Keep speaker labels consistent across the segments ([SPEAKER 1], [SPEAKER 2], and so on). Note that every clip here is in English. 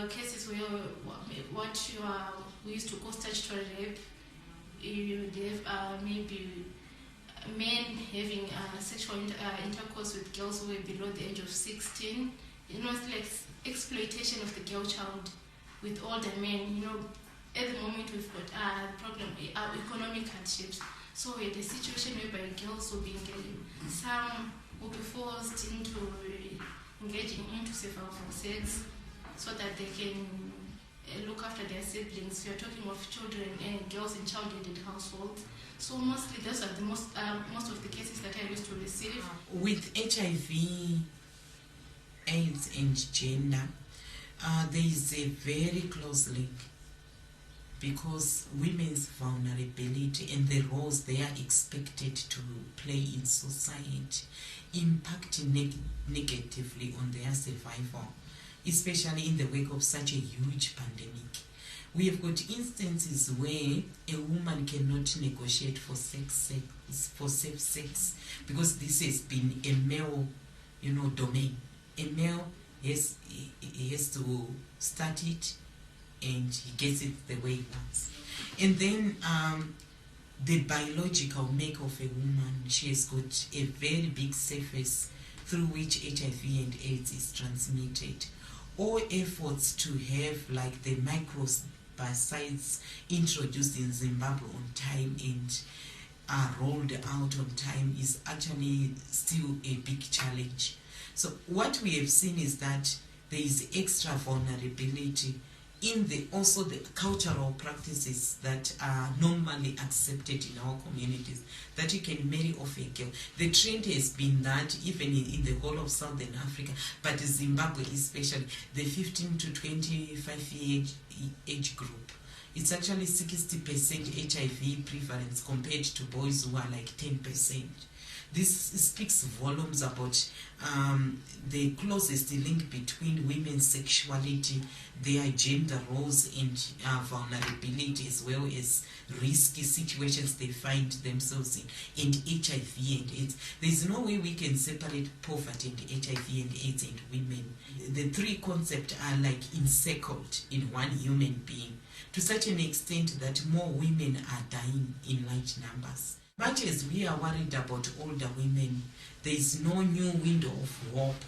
[SPEAKER 1] cases where we used to call statutory rape. You would have maybe men having sexual intercourse with girls who were below the age of 16. It's like exploitation of the girl child with older men. At the moment we've got problem, economic hardships. So we had a situation whereby girls will be engaging. Some will be forced into engaging into survival sex so that they can look after their siblings. We are talking of children and girls in child-aided households. So mostly those are the most of the cases that I used to receive.
[SPEAKER 2] With HIV, AIDS and gender, there is a very close link, because women's vulnerability and the roles they are expected to play in society impact negatively on their survival, especially in the wake of such a huge pandemic. We have got instances where a woman cannot negotiate for safe sex, because this has been a male, domain. A male has to start it, and he gets it the way he wants. And then the biological make of a woman, she has got a very big surface through which HIV and AIDS is transmitted. All efforts to have like the microbicides introduced in Zimbabwe on time and rolled out on time is actually still a big challenge. So what we have seen is that there is extra vulnerability in also the cultural practices that are normally accepted in our communities, that you can marry off a girl. The trend has been that even in the whole of Southern Africa, but Zimbabwe especially, the 15 to 25 year age group, it's actually 60% HIV prevalence compared to boys who are like 10%. This speaks volumes about the closest link between women's sexuality, their gender roles, and vulnerability, as well as risky situations they find themselves in, and HIV and AIDS. There's no way we can separate poverty and HIV and AIDS and women. The three concepts are like encircled in one human being, to such an extent that more women are dying in large numbers. Much as we are worried about older women, there is no new window of hope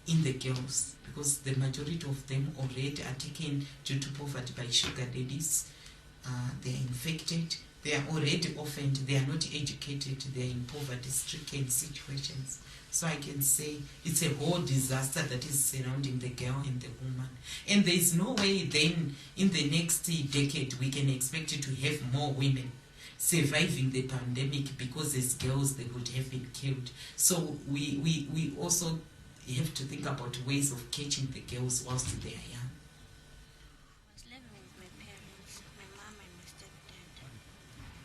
[SPEAKER 2] in the girls, because the majority of them already are taken due to poverty by sugar daddies. They are infected, they are already orphaned, they are not educated, they are in poverty-stricken situations. So I can say it's a whole disaster that is surrounding the girl and the woman. And there is no way then in the next decade we can expect to have more women surviving the pandemic, because as girls they would have been killed. So we also have to think about ways of catching the girls whilst they are young.
[SPEAKER 3] I was living with my parents, my mom and my stepdad.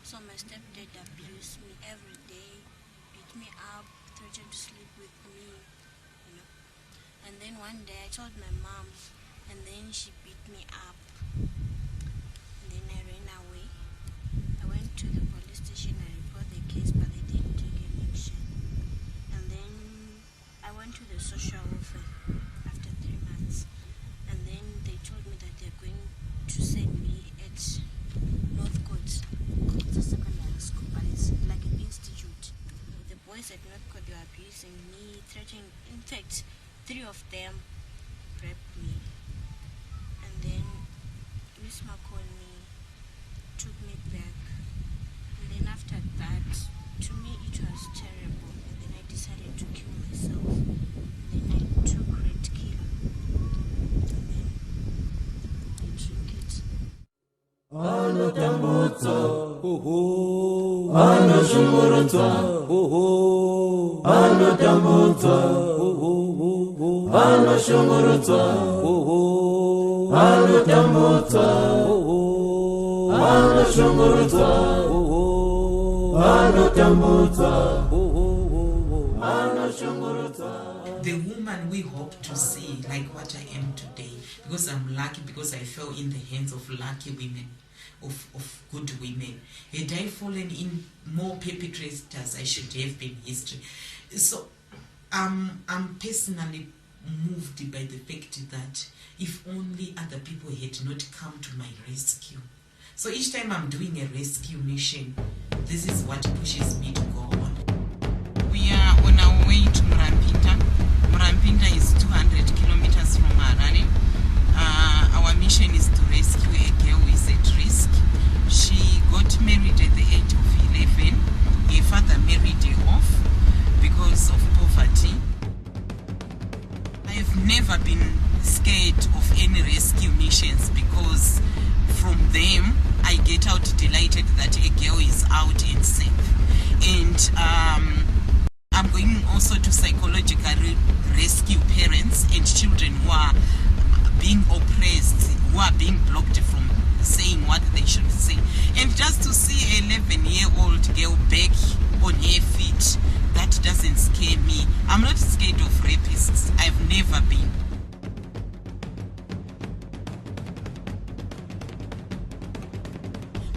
[SPEAKER 3] So my stepdad abused me every day, beat me up, threatened to sleep with me, And then one day I told my mom, and then she beat me up. And then I ran away. I went to the police station, I reported the case, but they didn't take any action. And then I went to the social welfare after 3 months. And then they told me that they're going to send me at North Court. It's a secondary school, but it's like an institute. The boys at North Court, they were abusing me, threatening. In fact, 3 of them raped me. And then Miss Makoni took me back. And then after that, to me it was terrible. And then I decided to kill myself. And then I took red killer. And then I drink it.
[SPEAKER 4] Ano tambutsa, ano shungurutsa, ano tambutsa, ano shungurutsa, ano tambutsa, ano shungurutsa, ano tambutsa, ano shungurutsa.
[SPEAKER 2] The woman we hope to see, like what I am today, because I'm lucky, because I fell in the hands of lucky women, of good women. Had I fallen in more perpetrators, I should have been history. So I'm personally moved by the fact that if only other people had not come to my rescue. So each time I'm doing a rescue mission, this is what pushes me to go on. We are on our way to Murampinda. Murampinda is 200 kilometers from Harare. Our mission is to rescue a girl who is at risk. She got married at the age of 11. Her father married her off because of poverty. I have never been scared of any rescue missions because from them I get out delighted that a girl is out and safe. And I'm going also to psychologically rescue parents and children who are being oppressed, who are being blocked from saying what they should say. And just to see an 11-year-old girl back on her feet, that doesn't scare me. I'm not scared of rapists. I've never been.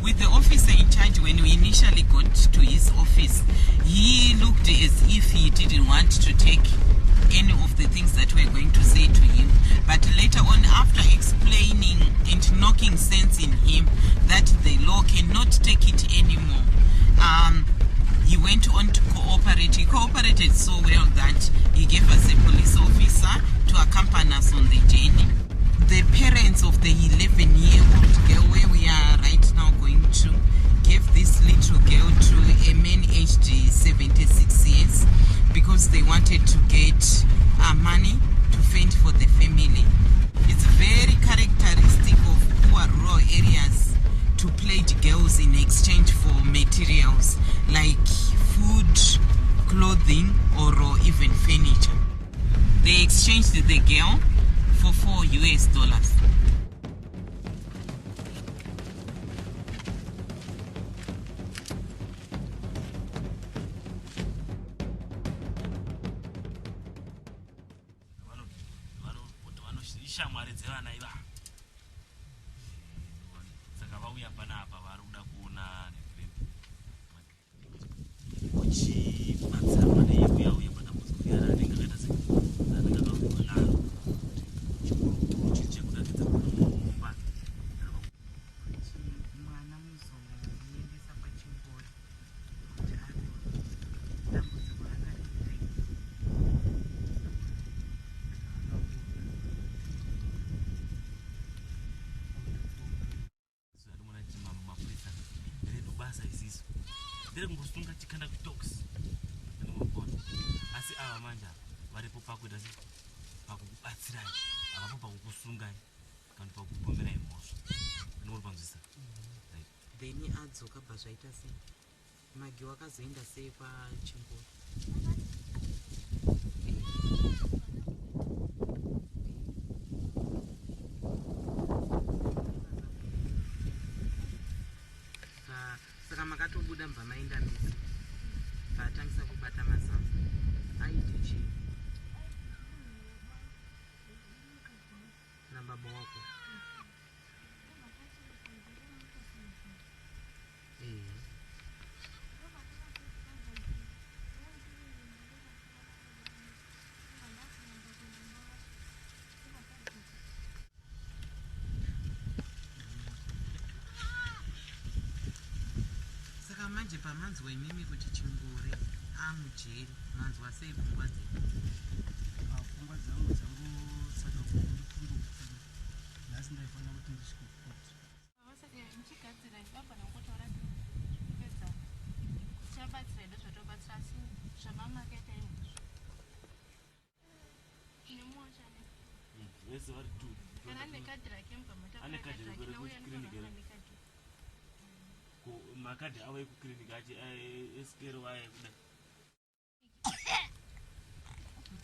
[SPEAKER 2] With the officer in charge, when we initially got to his office, he looked as if he didn't want to take any of the things that we're going to say to him. But later on, after explaining and knocking sense in him that the law cannot take it anymore, he went on to cooperate. He cooperated so well that he gave us a police officer to accompany us on the journey. The parents of the 11-year-old girl where we are right now going to gave this little girl to a man aged 76 years because they wanted to get money to fend for the family. It's very characteristic of poor rural areas to pledge girls in exchange for materials like food, clothing, or even furniture. They exchanged the girl for $4.
[SPEAKER 5] Shamwari dzevana iva saka vauya panapa vari kuda kuona uchibatsira mwana yekuya uye padambudziko yara anenge akaita seanenge akauyiwa naro chikuru chekuratidza kumumba
[SPEAKER 2] mwana muzomuendesa pachingori kuti ave dambudziko rakadii.
[SPEAKER 5] ndiri kungosunga chikanda kutox ndinogona asi ava manja varipo pakuita se pakukubatsirai havapo pakukusungai kana pakupomerai mhosva ndinori panzwisa
[SPEAKER 2] Then adzoka bva zvaita sei? Magi wakazoenda sei pachingoro? Saka makatobuda mbva maenda misi paatangisa kubata mazaza aiti chii nababa wako? Saka manje pamanzwa imimi kuti Chingore amujeri manzwa sei pfungwa dzenyu?
[SPEAKER 6] Pfungwa dzangu dzangosaka kundipfunga kuti nhasi ndaifanira kuti ndisvike kukoti.
[SPEAKER 1] Ndichigadzira ndinogona kungotaura kupedza tichabatsira ndozvatobatsira asi zvamama akaita imhosva nemuochane
[SPEAKER 5] vese vari tu
[SPEAKER 1] kana ane kadhi rake mugama
[SPEAKER 5] ane kadhi
[SPEAKER 1] taauya
[SPEAKER 5] rekukiriniki makadhi avo ekukiriniki achi esikero vaya kuda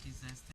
[SPEAKER 2] Disaster.